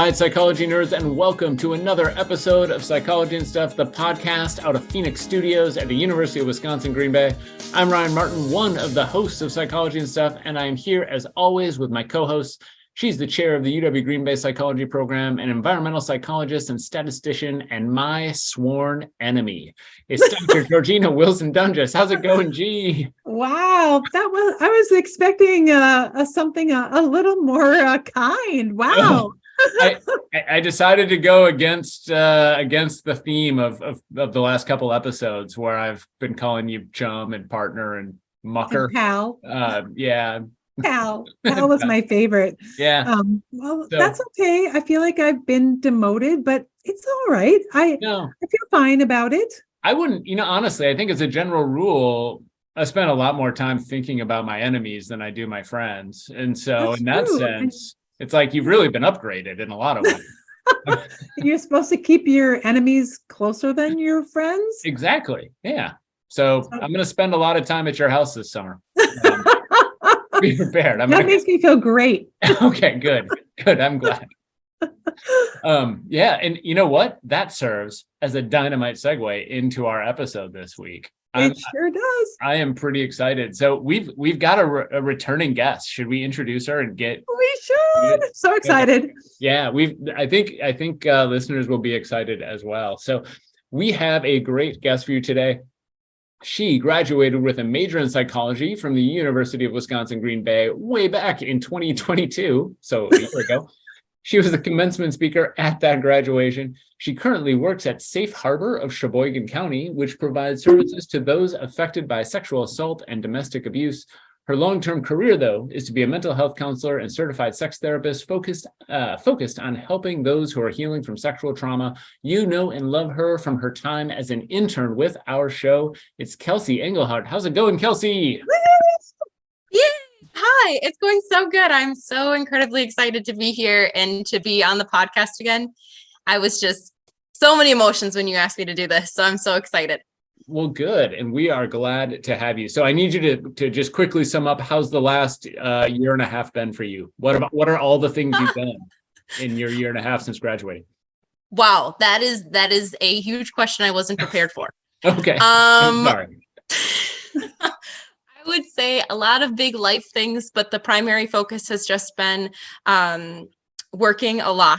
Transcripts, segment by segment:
right, psychology nerds, and welcome to another episode of Psychology and Stuff, the podcast out of Phoenix Studios at the University of Wisconsin, Green Bay. I'm Ryan Martin, one of the hosts of Psychology and Stuff, and I am here as always with my co-host. She's the chair of the UW Green Bay Psychology Program, an environmental psychologist and statistician, and my sworn enemy. It's Dr. Georjeanna Wilson-Dunges. How's it going, G? Wow, I was expecting something a little more kind. Wow. I decided to go against the theme of the last couple episodes where I've been calling you chum and partner and mucker. And pal. Yeah. Pal was my favorite. Yeah. That's okay. I feel like I've been demoted, but it's all right. I feel fine about it. I wouldn't, honestly, I think as a general rule, I spend a lot more time thinking about my enemies than I do my friends. And so in that sense, it's like you've really been upgraded in a lot of ways. You're supposed to keep your enemies closer than your friends? Exactly. Yeah. So I'm going to spend a lot of time at your house this summer. Be prepared. That makes me feel great. Okay, good. I'm glad. Yeah, and you know what? That serves as a dynamite segue into our episode this week. It sure does. I am pretty excited. So we've got a returning guest. Should we introduce her and get? We should. So excited. Yeah, I think listeners will be excited as well. So we have a great guest for you today. She graduated with a major in psychology from the University of Wisconsin, Green Bay, way back in 2022, so a year ago. She was the commencement speaker at that graduation. She currently works at Safe Harbor of Sheboygan County, which provides services to those affected by sexual assault and domestic abuse. Her long-term career, though, is to be a mental health counselor and certified sex therapist focused on helping those who are healing from sexual trauma. You know and love her from her time as an intern with our show. It's Kelsi Engelhardt. How's it going, Kelsi? Yay! Hi, it's going so good. I'm so incredibly excited to be here and to be on the podcast again. I was just so many emotions when you asked me to do this, so I'm so excited. Well, good. And we are glad to have you. So I need you to just quickly sum up, how's the last year and a half been for you? What are all the things you've done in your year and a half since graduating? Wow, that is a huge question I wasn't prepared for. Okay. I'm sorry. I would say a lot of big life things, but the primary focus has just been working a lot.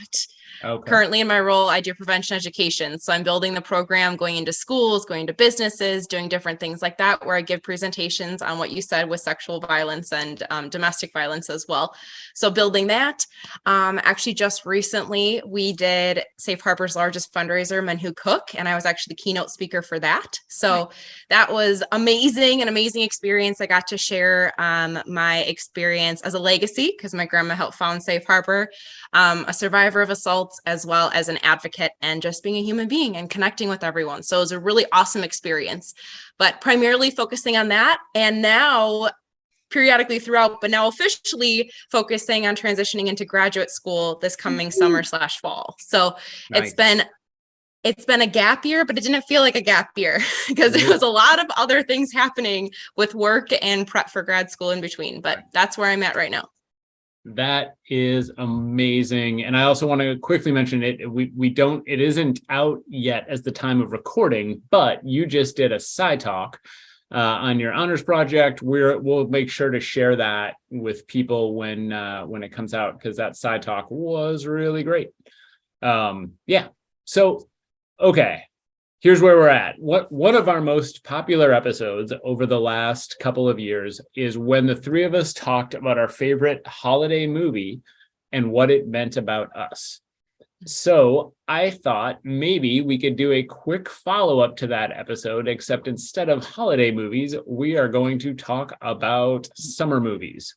Okay. Currently in my role, I do prevention education. So I'm building the program, going into schools, going to businesses, doing different things like that, where I give presentations on what you said with sexual violence and domestic violence as well. So building that. Actually, just recently, we did Safe Harbor's largest fundraiser, Men Who Cook, and I was actually the keynote speaker for that. So that was amazing, an amazing experience. I got to share my experience as a legacy, because my grandma helped found Safe Harbor, a survivor of assault, as well as an advocate, and just being a human being and connecting with everyone. So it was a really awesome experience, but primarily focusing on that. And now periodically throughout, but now officially focusing on transitioning into graduate school this coming summer/fall. So nice. It's been a gap year, but it didn't feel like a gap year because there was a lot of other things happening with work and prep for grad school in between, but that's where I'm at right now. That is amazing. And I also want to quickly mention it. It isn't out yet as the time of recording, but you just did a side talk on your honors project. We'll make sure to share that with people when it comes out, because that side talk was really great. Yeah. So, okay. Here's where we're at. One of our most popular episodes over the last couple of years is when the three of us talked about our favorite holiday movie and what it meant about us. So I thought maybe we could do a quick follow-up to that episode, except instead of holiday movies, we are going to talk about summer movies.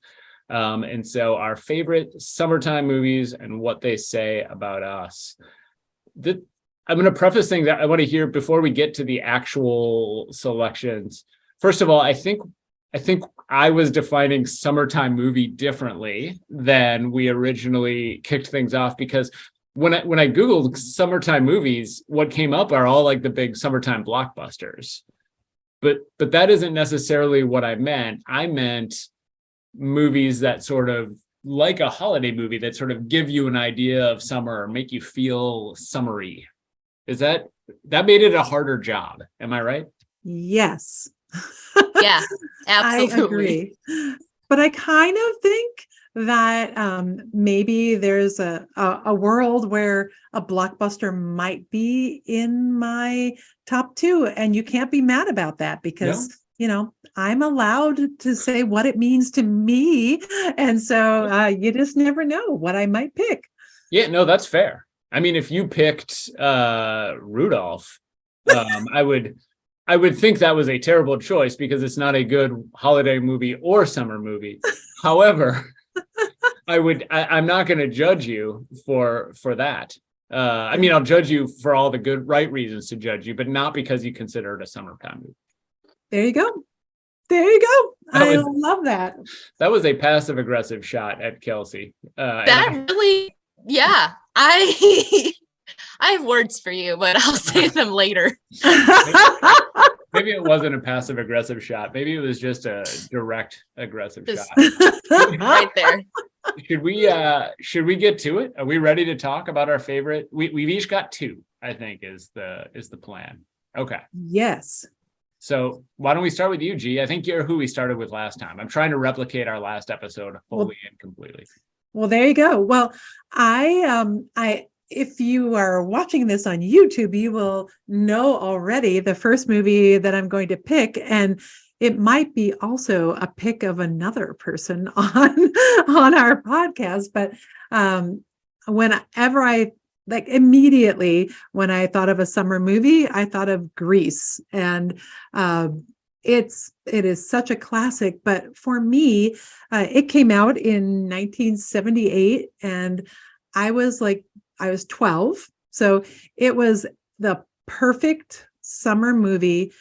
And so our favorite summertime movies and what they say about us. I'm going to preface things that I want to hear before we get to the actual selections. First of all, I think I was defining summertime movie differently than we originally kicked things off, because when I Googled summertime movies, what came up are all like the big summertime blockbusters. But that isn't necessarily what I meant. I meant movies that sort of like a holiday movie that sort of give you an idea of summer or make you feel summery. That made it a harder job. Am I right? Yes. Yeah, absolutely. I agree. But I kind of think that maybe there's a world where a blockbuster might be in my top 2, and you can't be mad about that because I'm allowed to say what it means to me, and so you just never know what I might pick. Yeah, no, that's fair. I mean, if you picked Rudolph, I would think that was a terrible choice because it's not a good holiday movie or summer movie. However, I'm not going to judge you for that. I mean, I'll judge you for all the good, right reasons to judge you, but not because you consider it a summertime movie. There you go. There you go. I love that. That was a passive aggressive shot at Kelsi. Yeah. I have words for you, but I'll say them later. Maybe it wasn't a passive aggressive shot. Maybe it was just a direct aggressive shot. Right there. Should we get to it? Are we ready to talk about our favorite? We've each got 2, I think, is the plan. Okay. Yes. So why don't we start with you, G? I think you're who we started with last time. I'm trying to replicate our last episode fully and completely. Well, there you go. Well, I if you are watching this on YouTube, you will know already the first movie that I'm going to pick, and it might be also a pick of another person on our podcast. But whenever immediately when I thought of a summer movie, I thought of Grease, and it is such a classic. But for me, it came out in 1978, and I was 12, so it was the perfect summer movie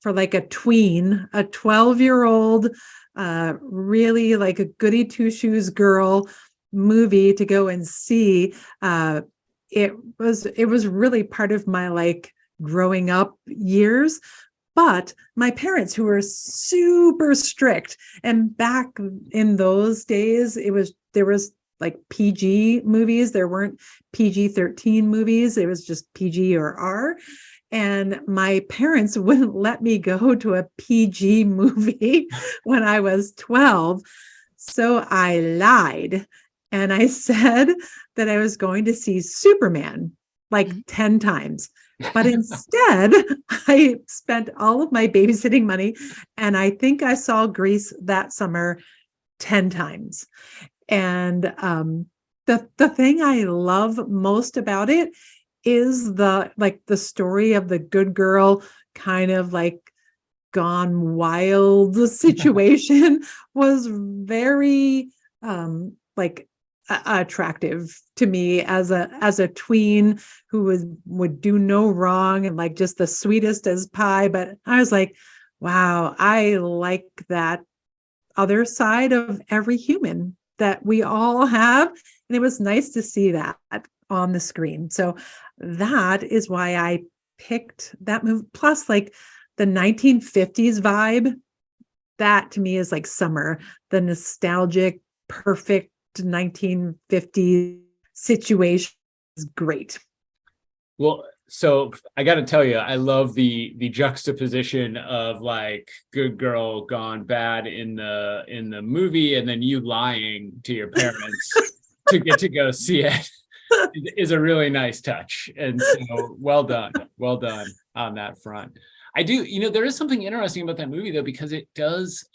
for like a tween, a 12-year-old, really like a goody two shoes girl movie to go and see. It was really part of my like growing up years. But my parents, who were super strict, and back in those days, there was like PG movies. There weren't PG-13 movies. It was just PG or R. And my parents wouldn't let me go to a PG movie when I was 12. So I lied. And I said that I was going to see Superman like 10 times. But instead, I spent all of my babysitting money, and I think I saw Grease that summer 10 times. And the thing I love most about it is the story of the good girl kind of like gone wild situation was very attractive to me as a tween who would do no wrong and like just the sweetest as pie. But I was like, wow, I like that other side of every human that we all have. And it was nice to see that on the screen. So that is why I picked that movie. Plus, like the 1950s vibe, that to me is like summer, the nostalgic, perfect 1950s situation is great. Well, so I got to tell you, I love the juxtaposition of like good girl gone bad in the movie, and then you lying to your parents to get to go see it is a really nice touch. And so well done on that front. I do, there is something interesting about that movie though, because it does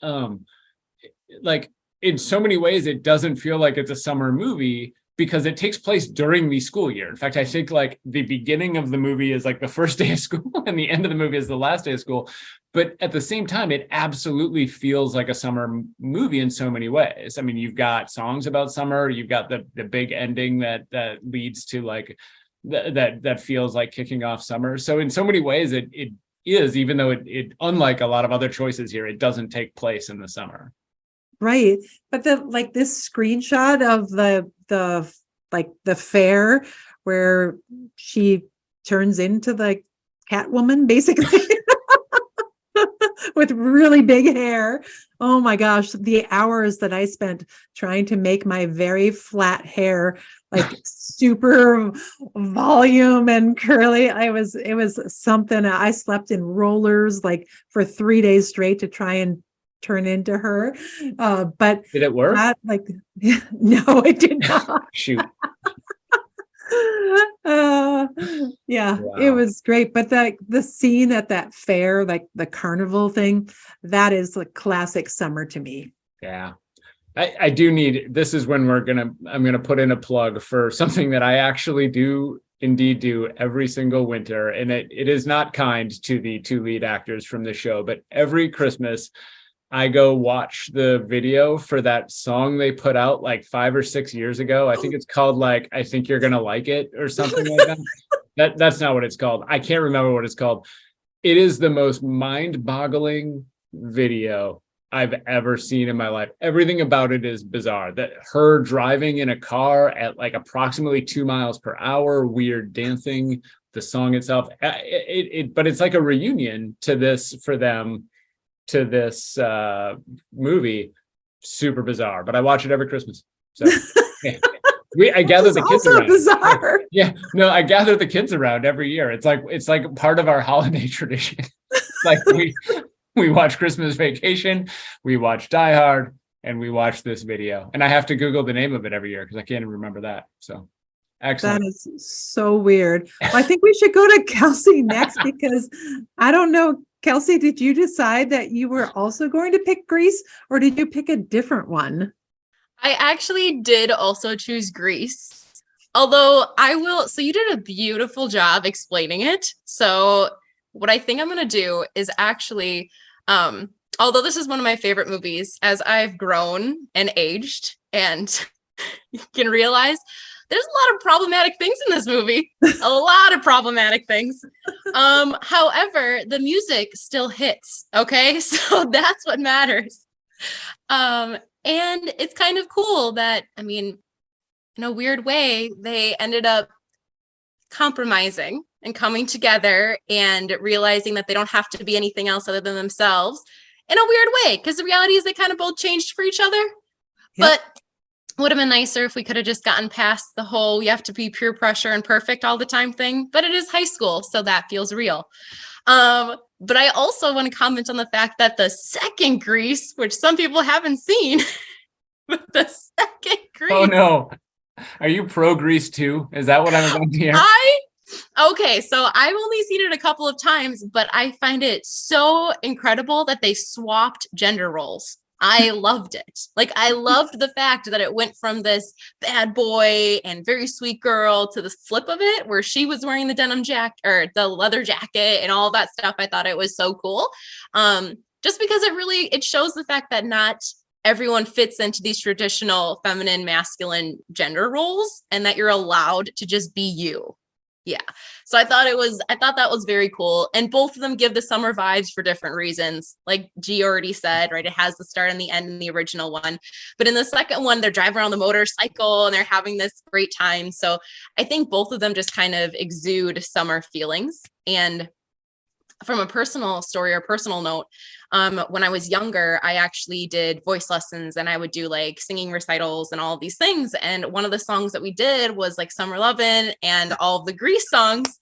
like in so many ways it doesn't feel like it's a summer movie, because it takes place during the school year. In fact, I think like the beginning of the movie is like the first day of school and the end of the movie is the last day of school. But at the same time, it absolutely feels like a summer movie in so many ways. I mean, you've got songs about summer, you've got the big ending that leads to like that feels like kicking off summer. So in so many ways, it is, even though it unlike a lot of other choices here, it doesn't take place in the summer. Right. But this screenshot of the fair where she turns into the Catwoman, basically. with really big hair. Oh my gosh, the hours that I spent trying to make my very flat hair like super volume and curly. It was something. I slept in rollers like for 3 days straight to try and turn into her. But Did it work? that, like, no, it did not. Shoot. Uh, yeah, it Wow. was great. But the scene at that fair, like the carnival thing, that is a classic summer to me. Yeah. I do need, this is when I'm gonna put in a plug for something that I actually do indeed do every single winter. And it is not kind to the two lead actors from the show, but every Christmas I go watch the video for that song they put out like 5 or 6 years ago. I think it's called like, I Think You're Gonna Like It or something like that. That's not what it's called. I can't remember what it's called. It is the most mind-boggling video I've ever seen in my life. Everything about it is bizarre. That her driving in a car at like approximately 2 miles per hour, weird dancing, the song itself. But it's like a reunion to this for them, to this movie. Super bizarre, but I watch it every Christmas. So yeah. I gather the kids around. Bizarre. Yeah, no, I gather the kids around every year. It's like part of our holiday tradition. Like we watch Christmas Vacation, we watch Die Hard, and we watch this video. And I have to Google the name of it every year because I can't even remember that. So excellent. That is so weird. Well, I think we should go to Kelsi next because I don't know. Kelsi, did you decide that you were also going to pick Grease, or did you pick a different one? I actually did also choose Grease. Although so you did a beautiful job explaining it. So what I think I'm going to do is actually, although this is one of my favorite movies, as I've grown and aged and you can realize there's a lot of problematic things in this movie, a lot of problematic things. However, the music still hits. Okay. So that's what matters. And it's kind of cool that, I mean, in a weird way, they ended up compromising and coming together and realizing that they don't have to be anything else other than themselves in a weird way. Because the reality is they kind of both changed for each other. Yep. But would have been nicer if we could have just gotten past the whole, you have to be pure pressure and perfect all the time thing. But it is high school, so that feels real. But I also want to comment on the fact that the second Grease, which some people haven't seen, but the second Grease. Oh no. Are you pro Grease too? Is that what I'm going to hear? Okay, so I've only seen it a couple of times, but I find it so incredible that they swapped gender roles. I loved it. Like, I loved the fact that it went from this bad boy and very sweet girl to the flip of it, where she was wearing the denim jacket or the leather jacket and all that stuff. I thought it was so cool. Just because it shows the fact that not everyone fits into these traditional feminine, masculine gender roles, and that you're allowed to just be you. Yeah. So I thought that was very cool. And both of them give the summer vibes for different reasons. Like G already said, right? It has the start and the end in the original one. But in the second one, they're driving around the motorcycle and they're having this great time. So I think both of them just kind of exude summer feelings. And from a personal story or personal note, when I was younger, I actually did voice lessons and I would do like singing recitals and all of these things. And one of the songs that we did was like Summer Lovin' and all of the Grease songs,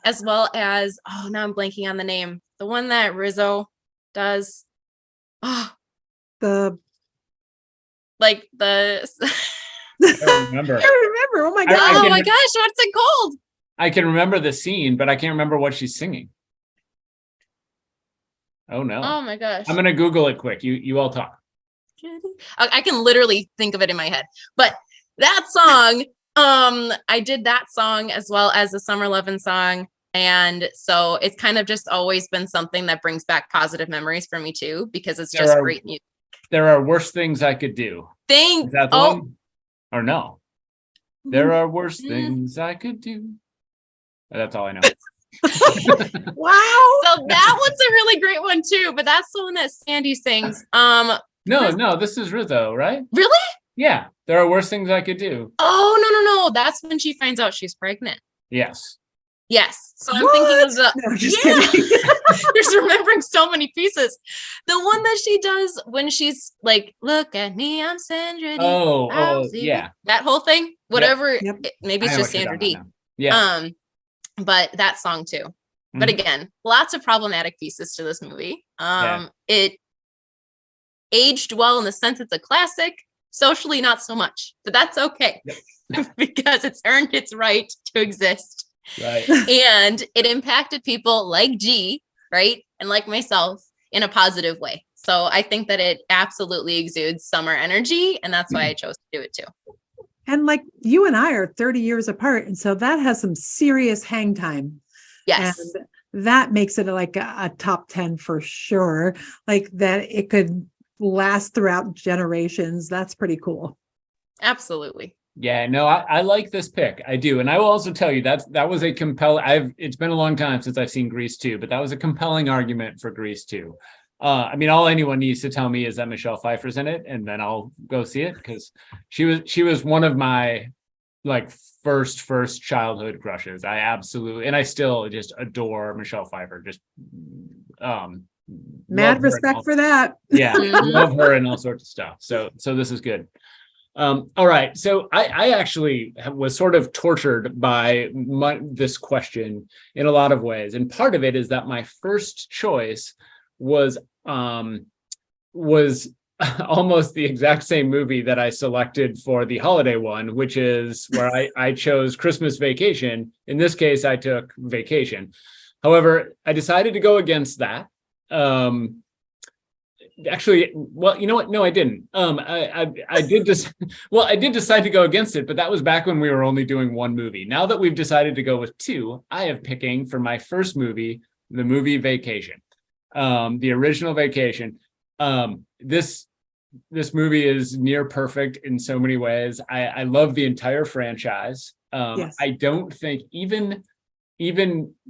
as well as, oh, now I'm blanking on the name. The one that Rizzo does. Oh, the. I don't remember. I remember. Oh my God. Oh my gosh, what's it called? I can remember the scene, but I can't remember what she's singing. Oh no. Oh my gosh. I'm going to Google it quick. You all talk. I can literally think of it in my head, but that song, I did that song as well as the Summer Lovin' song. And so it's kind of just always been something that brings back positive memories for me too, because it's just great music. There are worse things I could do. Is that the one? Or no? There are worse things I could do. That's all I know. Wow. So that one's a really great one too, but that's the one that Sandy sings. No, this is Rizzo, right? Really? Yeah. There are worse things I could do. Oh, no. That's when she finds out she's pregnant. Yes. Yes. So I'm thinking of the, No, just yeah, kidding. just remembering so many pieces. The one that she does when she's like, look at me, I'm Sandra D. Oh, yeah. That whole thing, whatever. Yep. Maybe I it's know just what you're Sandra talking D. about now. Yes. But that song too. But Mhm. again, lots of problematic pieces to this movie. Yeah. It aged well in the sense it's a classic, socially not so much, but that's okay. Yep. Because it's earned its right to exist. Right. And it impacted people like G, right? And like myself in a positive way. So I think that it absolutely exudes summer energy. And that's why I chose to do it too. And like you and I are 30 years apart. And so that has some serious hang time. Yes. And that makes it like a top 10 for sure. Like that it could last throughout generations. That's pretty cool. Absolutely. Yeah, no, I like this pick. I do. And I will also tell you that was a compelling, it's been a long time since I've seen Grease 2, but that was a compelling argument for Grease 2. I mean, all anyone needs to tell me is that Michelle Pfeiffer's in it, and then I'll go see it because she was one of my like first childhood crushes. I absolutely, and I still just adore Michelle Pfeiffer. Just Mad respect for that. Yeah, Mhm. love her and all sorts of stuff. So this is good. All right. So I actually was sort of tortured by this question in a lot of ways. And part of it is that my first choice was almost the exact same movie that I selected for the holiday one, which is where I chose Christmas Vacation. In this case, I took Vacation. However, I decided to go against that. Actually, well, you know what? No, I didn't. I did just, well, I did decide to go against it, but that was back when we were only doing one movie. Now that we've decided to go with two, I am picking for my first movie, the movie Vacation, the original Vacation. This movie is near perfect in so many ways. I love the entire franchise. Yes. I don't think even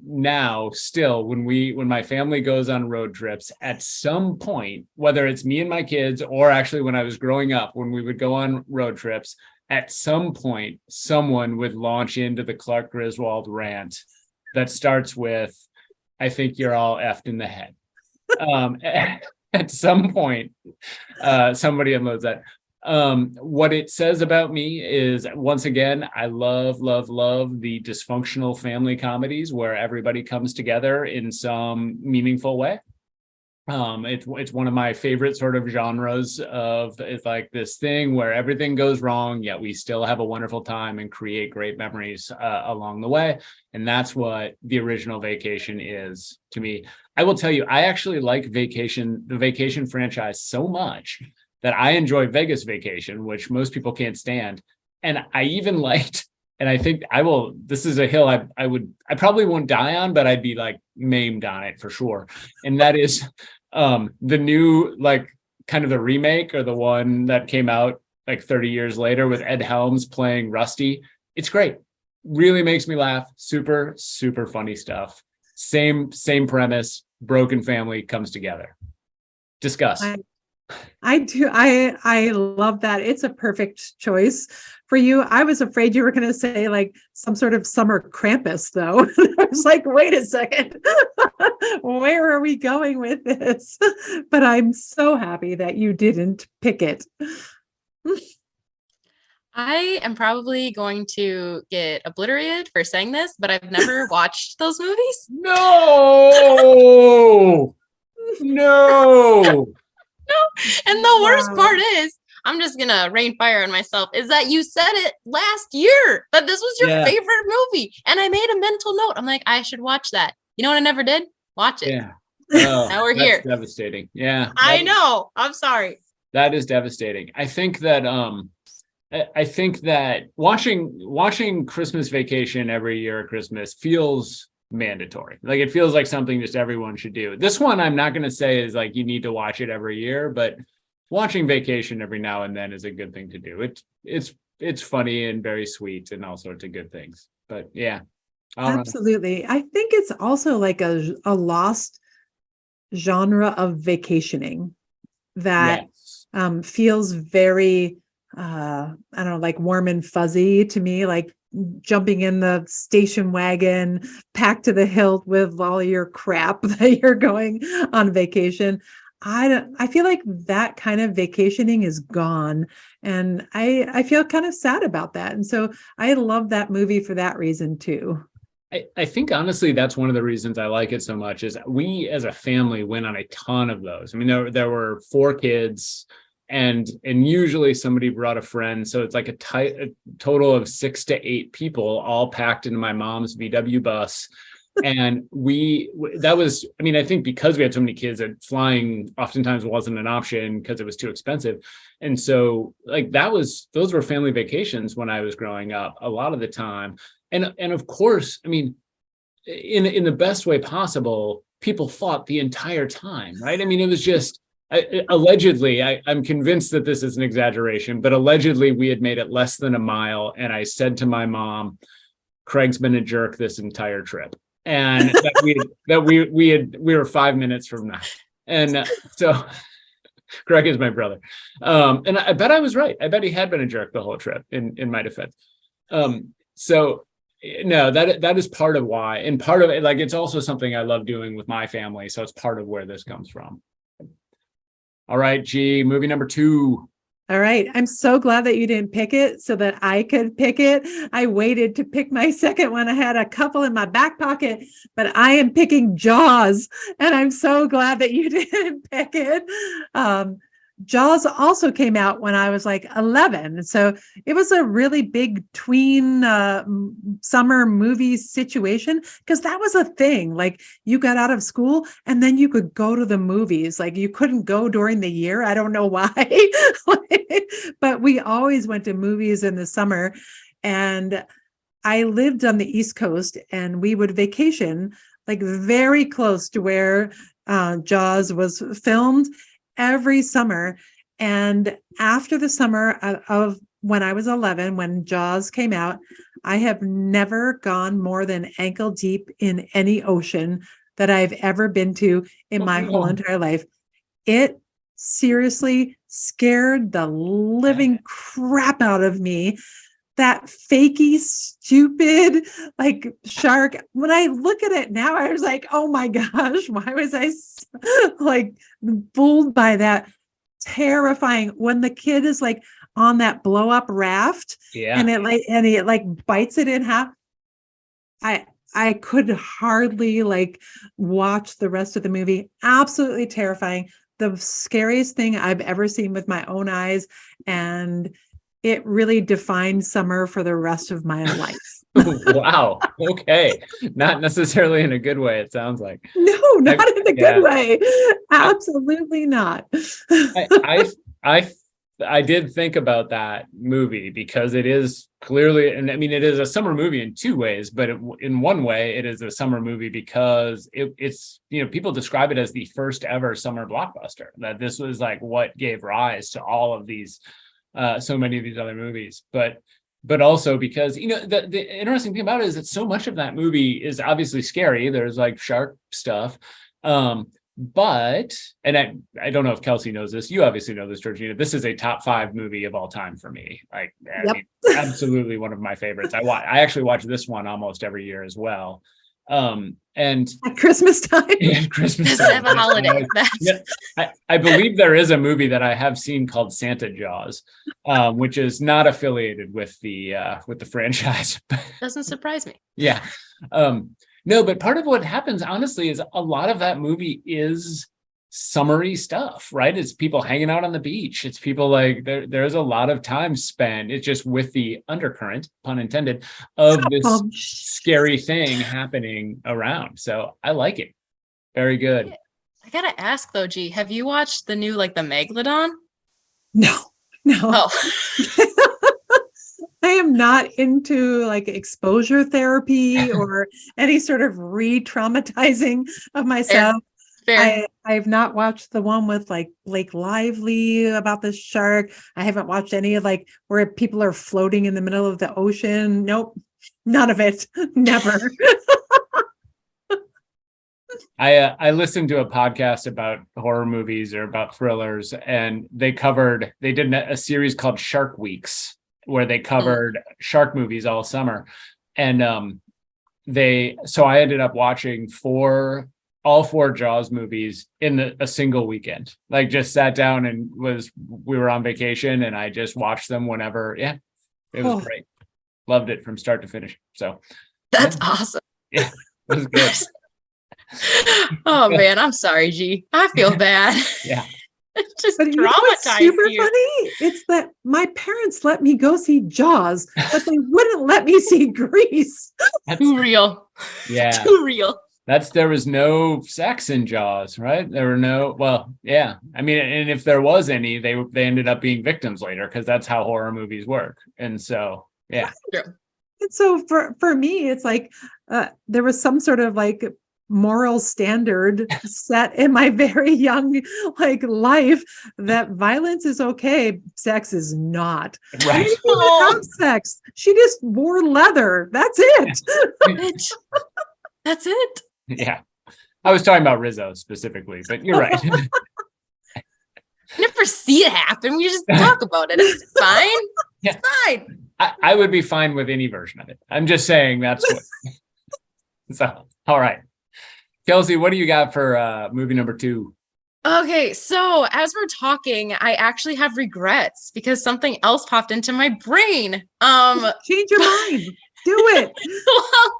now still when my family goes on road trips at some point, whether it's me and my kids or actually when I was growing up, when we would go on road trips, at some point someone would launch into the Clark Griswold rant that starts with, I think you're all effed in the head. At some point somebody unloads that. What it says about me is, once again, I love the dysfunctional family comedies where everybody comes together in some meaningful way. It's one of my favorite sort of genres of, it's like this thing where everything goes wrong, yet we still have a wonderful time and create great memories along the way. And that's what the original Vacation is to me. I will tell you, I actually like the Vacation franchise so much that I enjoy Vegas Vacation, which most people can't stand. And I even liked, and I think this is a hill I probably won't die on, but I'd be like maimed on it for sure. And that is the new, like kind of the remake or the one that came out like 30 years later with Ed Helms playing Rusty. It's great. Really makes me laugh. Super, super funny stuff. Same premise, broken family comes together. Discuss. I do. I love that. It's a perfect choice for you. I was afraid you were going to say like some sort of summer Krampus, though. I was like, wait a second, where are we going with this? But I'm so happy that you didn't pick it. I am probably going to get obliterated for saying this, but I've never watched those movies. No. And the worst part is, I'm just gonna rain fire on myself, is that you said it last year that this was your favorite movie. And I made a mental note. I'm like, I should watch that. You know what I never did? Watch it. Yeah. Oh, now we're here. Devastating. Yeah. I know. I'm sorry. That is devastating. I think that watching Christmas Vacation every year at Christmas feels mandatory. Like it feels like something just everyone should do. This one I'm not going to say is like you need to watch it every year, but watching Vacation every now and then is a good thing to do. It's funny and very sweet and all sorts of good things. But yeah. Absolutely. I think it's also like a lost genre of vacationing that feels very I don't know, like warm and fuzzy to me. Like jumping in the station wagon, packed to the hilt with all your crap that you're going on vacation. I feel like that kind of vacationing is gone. And I feel kind of sad about that. And so I love that movie for that reason too. I think honestly, that's one of the reasons I like it so much is we as a family went on a ton of those. I mean, there were 4 kids and usually somebody brought a friend. So it's like a total of 6 to 8 people all packed into my mom's VW bus. And that was, I mean, I think because we had so many kids that flying oftentimes wasn't an option because it was too expensive. And so like those were family vacations when I was growing up a lot of the time. And of course, I mean, in the best way possible, people fought the entire time, right? I mean, it was just allegedly, I'm convinced that this is an exaggeration, but allegedly we had made it less than a mile. And I said to my mom, Craig's been a jerk this entire trip. And we were 5 minutes from that. And so Craig is my brother. And I bet I was right. I bet he had been a jerk the whole trip in my defense. So no, that is part of why, and part of it, like, it's also something I love doing with my family. So it's part of where this comes from. All right, G, movie number 2. All right. I'm so glad that you didn't pick it so that I could pick it. I waited to pick my second one. I had a couple in my back pocket, but I am picking Jaws. And I'm so glad that you didn't pick it. Jaws also came out when I was like 11. So it was a really big tween summer movie situation because that was a thing. Like you got out of school and then you could go to the movies. Like you couldn't go during the year. I don't know why, but we always went to movies in the summer. And I lived on the East Coast and we would vacation like very close to where Jaws was filmed every summer. And after the summer of when I was 11, when Jaws came out, I have never gone more than ankle deep in any ocean that I've ever been to in my whole entire life. It seriously scared the living crap out of me. That fakey, stupid, like shark. When I look at it now, I was like, oh my gosh, why was I like fooled by that? Terrifying. When the kid is like on that blow up raft and it like bites it in half. I could hardly like watch the rest of the movie. Absolutely terrifying. The scariest thing I've ever seen with my own eyes. And it really defined summer for the rest of my life. Wow. Okay. Not necessarily in a good way, it sounds like. No, not in a good way. Absolutely not. I did think about that movie because it is clearly, and I mean, it is a summer movie in 2 ways, but in one way, it is a summer movie because it's, you know, people describe it as the first ever summer blockbuster, that this was like what gave rise to all of these so many of these other movies, but also because, you know, the interesting thing about it is that so much of that movie is obviously scary. There's like shark stuff. But, and I don't know if Kelsi knows this, you obviously know this, Georjeanna, this is a top 5 movie of all time for me. Like, I mean, absolutely one of my favorites. I actually watch this one almost every year as well. And at Christmas time. Yeah, Christmas time. Have a holiday. I believe there is a movie that I have seen called Santa Jaws, which is not affiliated with the franchise. Doesn't surprise me. Yeah. No, but part of what happens, honestly, is a lot of that movie is summery stuff, right? It's people hanging out on the beach. It's people like there's a lot of time spent. It's just with the undercurrent, pun intended, of this scary thing happening around. So I like it. Very good. I gotta ask though, G, have you watched the new like the Megalodon? No. Oh. I am not into like exposure therapy or any sort of re-traumatizing of myself. Fair. I've not watched the one with like Blake Lively about the shark. I haven't watched any of like where people are floating in the middle of the ocean. Nope, none of it. Never. I listened to a podcast about horror movies or about thrillers, and they did a series called Shark Weeks. where they covered shark movies all summer. And so I ended up watching all four Jaws movies in a single weekend. Like just sat down and we were on vacation and I just watched them whenever. Yeah, it was great. Loved it from start to finish. So that's awesome. Yeah, it was good. Oh man, I'm sorry, G. I feel bad. Yeah. It's just but traumatized you know what's super you. funny? It's that my parents let me go see Jaws, but they wouldn't let me see Grease. Too real. Yeah. Too real. There was no sex in Jaws, right? There were yeah. I mean, and if there was any, they ended up being victims later because that's how horror movies work. And so, yeah. And so for me, it's like there was some sort of like moral standard set in my very young life that violence is okay, sex is not. Right. She didn't have sex. She just wore leather. That's it. That's it. Yeah. I was talking about Rizzo specifically, but you're right. Never see it happen. We just talk about it. It's fine. Yeah. It's fine. I would be fine with any version of it. I'm just saying that's what. So, all right. Kelsi, what do you got for movie number 2? Okay, so as we're talking, I actually have regrets because something else popped into my brain. Change your mind. Do it. Well,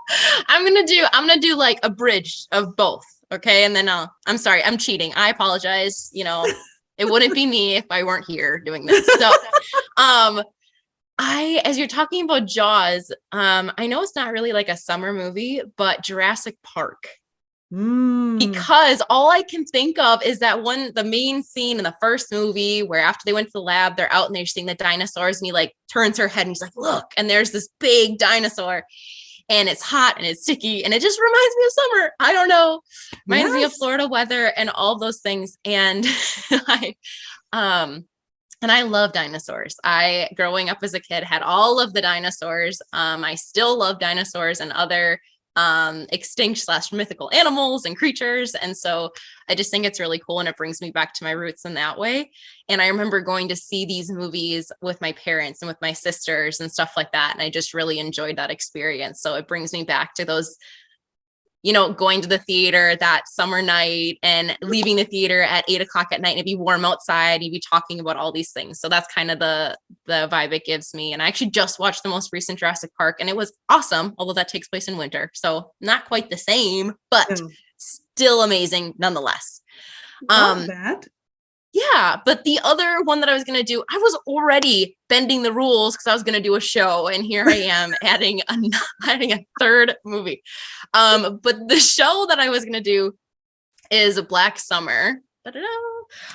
I'm gonna do like a bridge of both. Okay, and then I'm sorry, I'm cheating. I apologize. It wouldn't be me if I weren't here doing this. So, as you're talking about Jaws, I know it's not really like a summer movie, but Jurassic Park. Because all I can think of is the main scene in the first movie where after they went to the lab, they're out and they're seeing the dinosaurs and he turns her head and he's like, look, and there's this big dinosaur and it's hot and it's sticky and it just reminds me of summer. I don't know. Reminds me of Florida weather and all those things. And I love dinosaurs. I, growing up as a kid, had all of the dinosaurs. I still love dinosaurs and other extinct / mythical animals and creatures. And so I just think it's really cool and it brings me back to my roots in that way. And I remember going to see these movies with my parents and with my sisters and stuff like that. And I just really enjoyed that experience. So it brings me back to those, going to the theater that summer night and leaving the theater at 8:00 at night and it'd be warm outside. You'd be talking about all these things. So that's kind of the vibe it gives me. And I actually just watched the most recent Jurassic Park and it was awesome, although that takes place in winter. So not quite the same, but still amazing nonetheless. That. Yeah, but the other one that I was going to do, I was already bending the rules because I was going to do a show, and here I am adding a third movie. But the show that I was going to do is Black Summer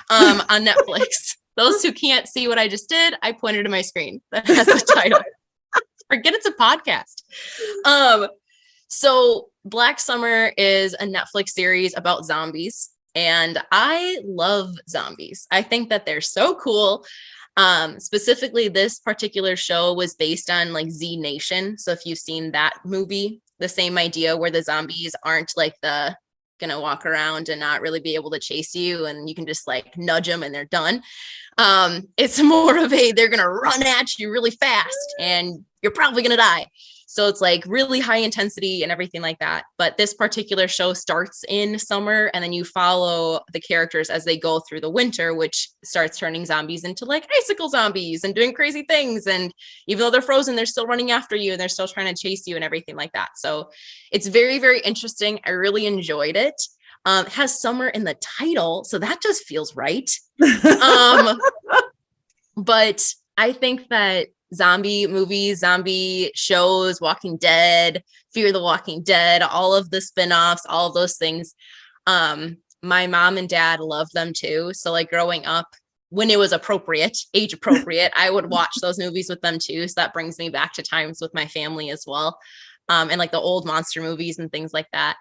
on Netflix. Those who can't see what I just did, I pointed to my screen. That has the title. Forget it's a podcast. So Black Summer is a Netflix series about zombies. And I love zombies. I think that they're so cool. Specifically, this particular show was based on Z Nation. So if you've seen that movie, the same idea where the zombies aren't gonna walk around and not really be able to chase you and you can just nudge them and they're done. It's more of they're gonna run at you really fast and you're probably gonna die. So it's really high intensity and everything like that. But this particular show starts in summer and then you follow the characters as they go through the winter, which starts turning zombies into icicle zombies and doing crazy things. And even though they're frozen, they're still running after you and they're still trying to chase you and everything like that. So it's very, very interesting. I really enjoyed it. It has summer in the title, so that just feels right. But I think that zombie movies, zombie shows, Walking Dead, Fear the Walking Dead, all of the spinoffs, all of those things. My mom and dad loved them too. So growing up, when it was appropriate, age appropriate, I would watch those movies with them too. So that brings me back to times with my family as well. And the old monster movies and things like that.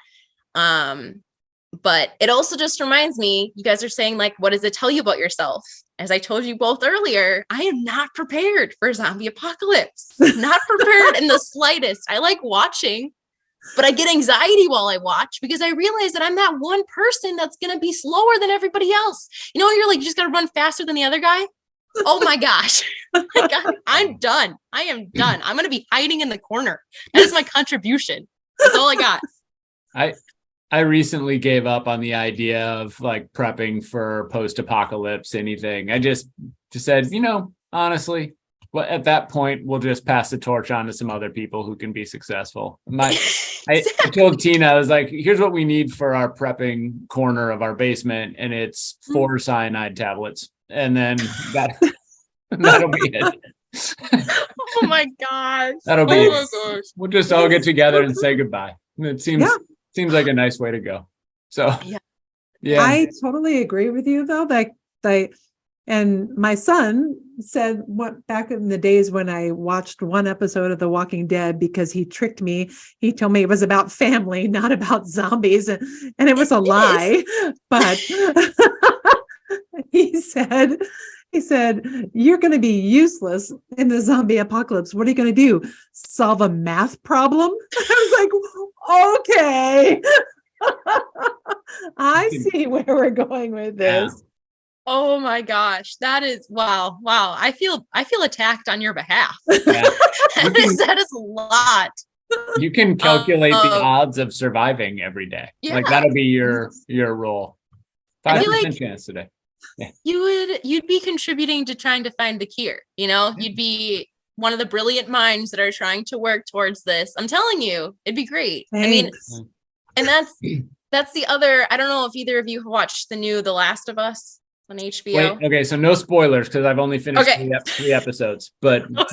But it also just reminds me, you guys are saying what does it tell you about yourself? As I told you both earlier, I am not prepared for zombie apocalypse. Not prepared in the slightest. I like watching, but I get anxiety while I watch because I realize that I'm that one person that's going to be slower than everybody else. You're you just got to run faster than the other guy. Oh my gosh. Like, I'm done. I am done. I'm going to be hiding in the corner. That is my contribution. That's all I got. I recently gave up on the idea of like prepping for post-apocalypse anything. I just said, honestly, well, at that point, we'll just pass the torch on to some other people who can be successful. I told Tina, I was like, here's what we need for our prepping corner of our basement, and it's 4 cyanide tablets. And then that'll be it. Oh my gosh. That'll be it. Gosh. We'll just all get together and say goodbye. It seems like a nice way to go. So yeah. I totally agree with you though. And my son said what back in the days when I watched one episode of The Walking Dead, because he tricked me. He told me it was about family, not about zombies. And it was a lie. But he said, you're going to be useless in the zombie apocalypse. What are you going to do? Solve a math problem? I was like, okay. I see where we're going with this. Yeah. Oh my gosh. That is wow. I feel attacked on your behalf. Yeah. That is a lot. You can calculate the odds of surviving every day. Yeah. Like that'll be your role. 5% chance today. Yeah. You'd be contributing to trying to find the cure. You'd be one of the brilliant minds that are trying to work towards this. I'm telling you, it'd be great. Thanks. And that's the other. I don't know if either of you have watched the new The Last of Us on HBO. Wait, okay, so no spoilers because I've only finished 3 episodes. But but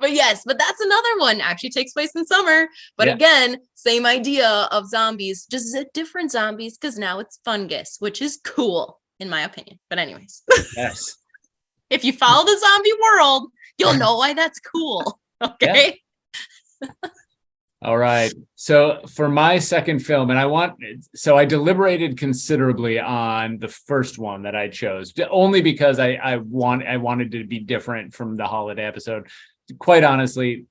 that's another one. Actually takes place in summer. But again, same idea of zombies, just different zombies because now it's fungus, which is cool in my opinion. But anyways, yes, if you follow the zombie world, you'll know why that's cool. Okay. Yeah. All right. So for my second film, and I deliberated considerably on the first one that I chose, only because I wanted to be different from the holiday episode. Quite honestly,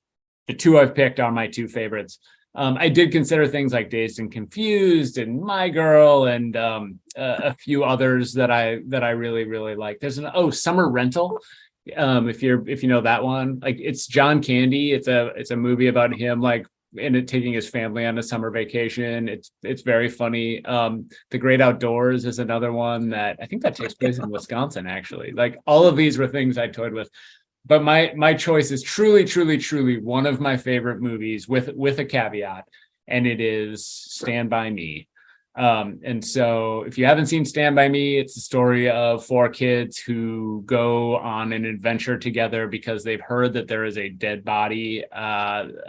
the 2 I've picked are my 2 favorites. I did consider things like Dazed and Confused and My Girl and a few others that I really, really like. There's Summer Rental. If you know that one, like it's John Candy. It's a movie about him like taking his family on a summer vacation. It's very funny. The Great Outdoors is another one that I think that takes place in Wisconsin, actually. Like all of these were things I toyed with. But my choice is truly, truly, truly one of my favorite movies with a caveat, and it is Stand By Me. And so if you haven't seen Stand By Me, it's the story of 4 kids who go on an adventure together because they've heard that there is a dead body of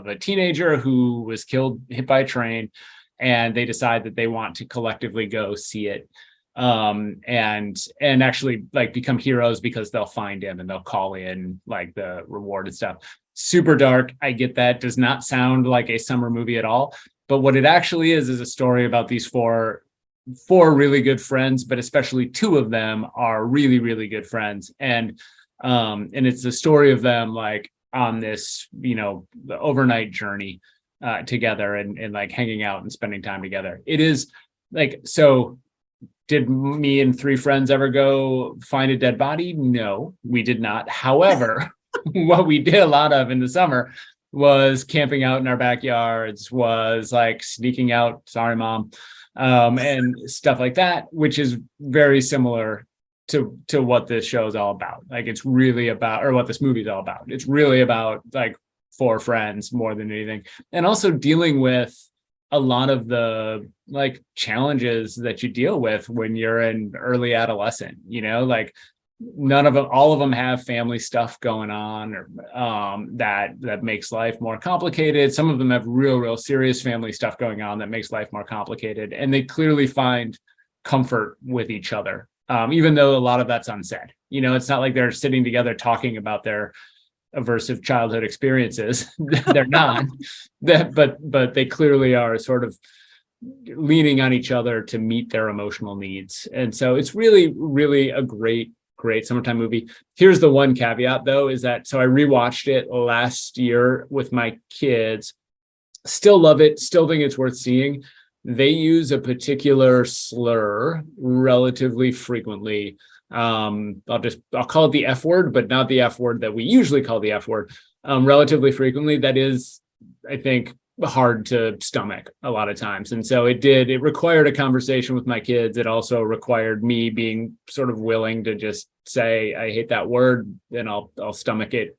a teenager who was hit by a train, and they decide that they want to collectively go see it. And actually like become heroes because they'll find him and they'll call in like the reward and stuff. Super dark. I get that. Does not sound like a summer movie at all. But what it actually is a story about these four really good friends, but especially 2 of them are really, really good friends. And it's the story of them like on this, the overnight journey together and like hanging out and spending time together. It is like, so did me and 3 friends ever go find a dead body? No, we did not. However, what we did a lot of in the summer was camping out in our backyards, was like sneaking out, sorry, Mom, and stuff like that, which is very similar to what this show is all about. Like it's really about, or what this movie is all about. It's really about like 4 friends more than anything. And also dealing with a lot of the like challenges that you deal with when you're an early adolescent, like all of them have family stuff going on or that makes life more complicated. Some of them have real serious family stuff going on that makes life more complicated. And they clearly find comfort with each other, even though a lot of that's unsaid. It's not like they're sitting together talking about their aversive childhood experiences. They're not, but they clearly are sort of leaning on each other to meet their emotional needs. And so it's really, really a great summertime movie. Here's the one caveat though, is that, so I rewatched it last year with my kids, still love it, still think it's worth seeing. They use a particular slur relatively frequently I'll call it the F word, but not the F word that we usually call the F word, relatively frequently. That is, I think, hard to stomach a lot of times. And so it required a conversation with my kids. It also required me being sort of willing to just say, I hate that word, and I'll stomach it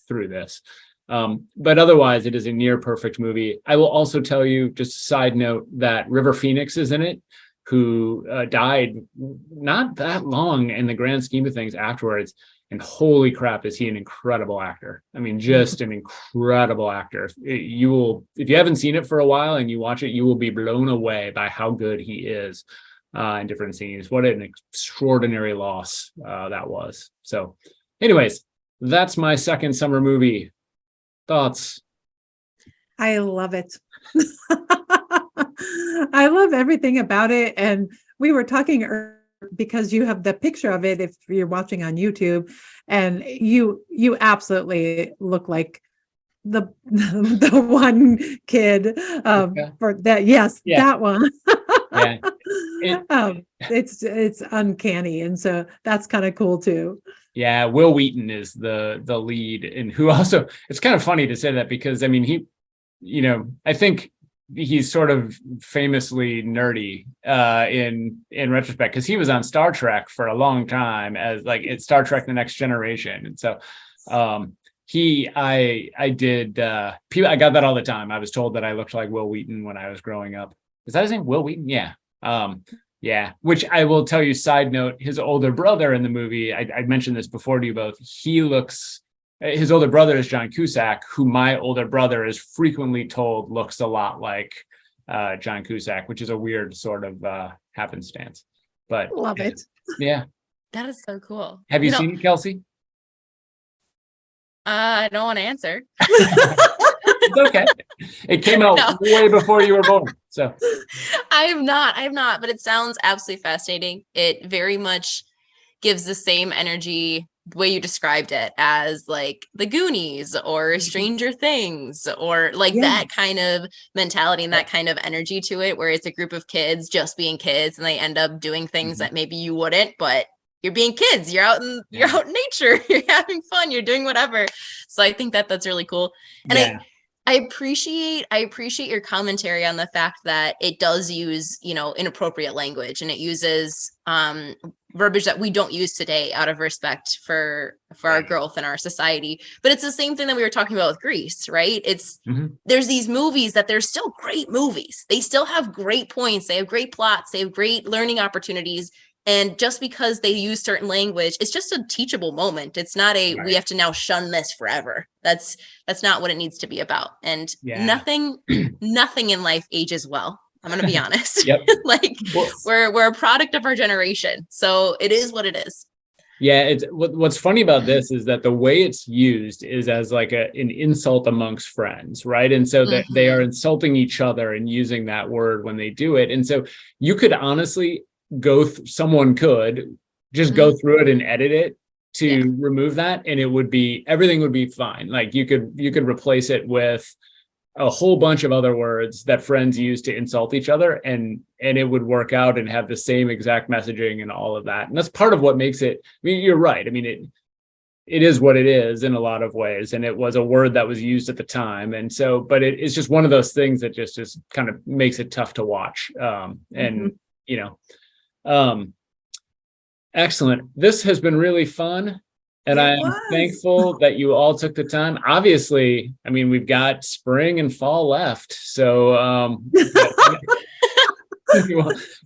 through this. But otherwise, it is a near perfect movie. I will also tell you, just a side note, that River Phoenix is in it, who died not that long in the grand scheme of things afterwards. And holy crap, is he an incredible actor. I mean, just an incredible actor. You will, if you haven't seen it for a while and you watch it, you will be blown away by how good he is in different scenes. What an extraordinary loss that was. So anyways, that's my second summer movie. Thoughts? I love it. I love everything about it. And we were talking earlier, because you have the picture of it if you're watching on YouTube, and you absolutely look like the one kid for that. Yes, that one. It's uncanny, and so that's kind of cool too. Yeah, Will Wheaton is the lead, and who also, it's kind of funny to say that because I mean he, I think he's sort of famously nerdy in retrospect, because he was on Star Trek for a long time as like it's Star Trek: The Next Generation. And so I got that all the time. I was told that I looked like Will Wheaton when I was growing up. Is that his name? Will Wheaton? Yeah. Yeah, which I will tell you, side note, his older brother in the movie, I mentioned this before to you both, his older brother is John Cusack, who my older brother is frequently told looks a lot like John Cusack, which is a weird sort of happenstance. But love it. Yeah. That is so cool. Have you seen it, Kelsi? I don't want to answer. It's okay. It came out way before you were born. So I have not, but it sounds absolutely fascinating. It very much gives the same energy, the way you described it, as like the Goonies or Stranger Things, or like that kind of mentality and that kind of energy to it, where it's a group of kids just being kids and they end up doing things that maybe you wouldn't, but you're being kids, you're out in nature, you're having fun, you're doing whatever. So I think that that's really cool. And I appreciate your commentary on the fact that it does use, inappropriate language, and it uses verbiage that we don't use today out of respect for our growth in our society. But it's the same thing that we were talking about with Grease, right? It's there's these movies that they're still great movies. They still have great points. They have great plots. They have great learning opportunities. And just because they use certain language, it's just a teachable moment. It's not we have to now shun this forever. That's not what it needs to be about. And nothing in life ages well. I'm going to be honest. We're a product of our generation. So it is what it is. Yeah. It's what's funny about this is that the way it's used is as like an insult amongst friends. Right. And so that they are insulting each other and using that word when they do it. And so you could honestly someone could just go through it and edit it to remove that, and everything would be fine. Like you could replace it with a whole bunch of other words that friends use to insult each other, and it would work out and have the same exact messaging and all of that. And that's part of what makes it, I mean, you're right. I mean, it is what it is in a lot of ways, and it was a word that was used at the time. And so, but it's just one of those things that just kind of makes it tough to watch. Excellent. This has been really fun. And I am thankful that you all took the time. Obviously, I mean, we've got spring and fall left. So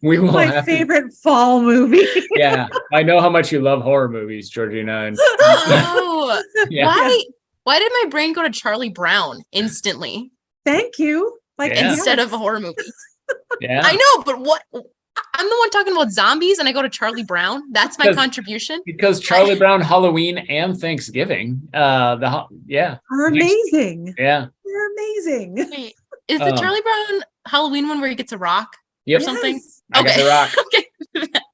we will my favorite fall movie. Yeah. I know how much you love horror movies, Georjeanna. And why did my brain go to Charlie Brown instantly? Thank you. Instead of a horror movie. Yeah. I know, but what? I'm the one talking about zombies and I go to Charlie Brown. That's my contribution. Because Charlie Brown, Halloween, and Thanksgiving. Are amazing. Yeah. They're amazing. Wait, is the Charlie Brown Halloween one where he gets a rock or something? I got a rock. Okay.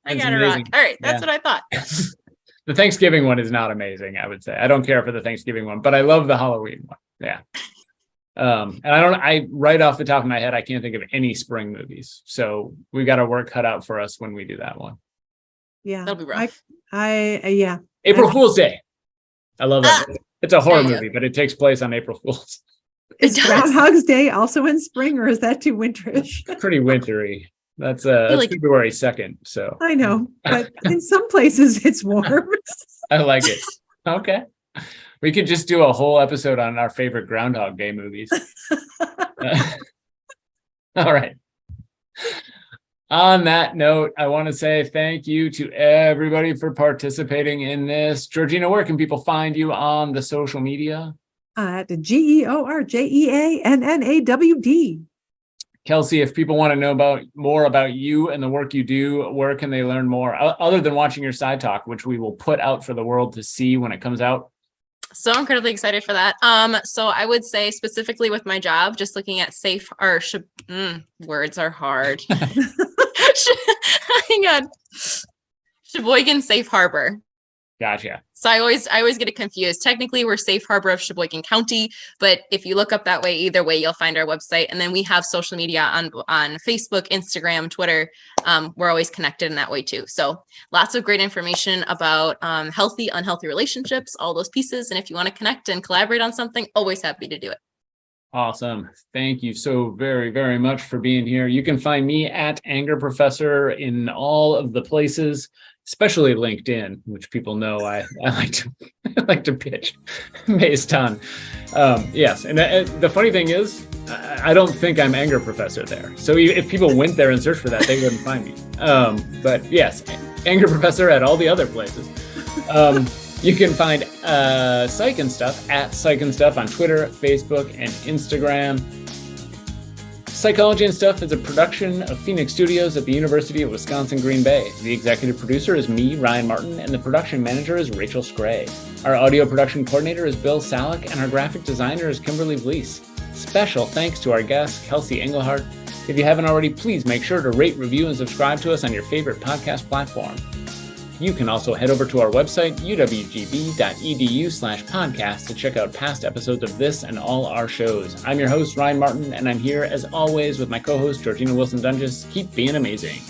I got a rock. All right. That's what I thought. The Thanksgiving one is not amazing, I would say. I don't care for the Thanksgiving one, but I love the Halloween one. Yeah. And I right off the top of my head, I can't think of any spring movies. So we've got our work cut out for us when we do that one. Yeah. That'll be rough. Yeah. April Fool's Day. I love that. It's a horror Yeah. movie, but it takes place on April Fool's. Is It does. Groundhog's Day also in spring, or is that too winterish? Pretty wintry. That's like- February 2nd. So I know, but in some places it's warm. I like it. Okay. We could just do a whole episode on our favorite Groundhog Day movies. All right. On that note, I want to say thank you to everybody for participating in this. Georjeanna, where can people find you on the social media? At GeorJeannawd. Kelsi, if people want to know more about you and the work you do, where can they learn more other than watching your side talk, which we will put out for the world to see when it comes out? So incredibly excited for that. So I would say specifically with my job, just looking at words are hard. Hang on. Sheboygan Safe Harbor. Gotcha. So I always get it confused. Technically, we're Safe Harbor of Sheboygan County, but if you look up that way, either way, you'll find our website. And then we have social media on Facebook, Instagram, Twitter. We're always connected in that way too. So lots of great information about healthy, unhealthy relationships, all those pieces. And if you want to connect and collaborate on something, always happy to do it. Awesome. Thank you so very, very much for being here. You can find me at Anger Professor in all of the places, especially LinkedIn, which people know I like to pitch based on. Yes. And the funny thing is, I don't think I'm Anger Professor there. So if people went there and searched for that, they wouldn't find me. But yes, Anger Professor at all the other places. You can find Psych and Stuff at Psych and Stuff on Twitter, Facebook, and Instagram. Psychology and Stuff is a production of Phoenix Studios at the University of Wisconsin-Green Bay. The executive producer is me, Ryan Martin, and the production manager is Rachel Scray. Our audio production coordinator is Bill Salick, and our graphic designer is Kimberly Vlies. Special thanks to our guest, Kelsi Engelhardt. If you haven't already, please make sure to rate, review, and subscribe to us on your favorite podcast platform. You can also head over to our website, uwgb.edu/podcast, to check out past episodes of this and all our shows. I'm your host, Ryan Martin, and I'm here, as always, with my co-host, Georjeanna Wilson-Dunges. Keep being amazing.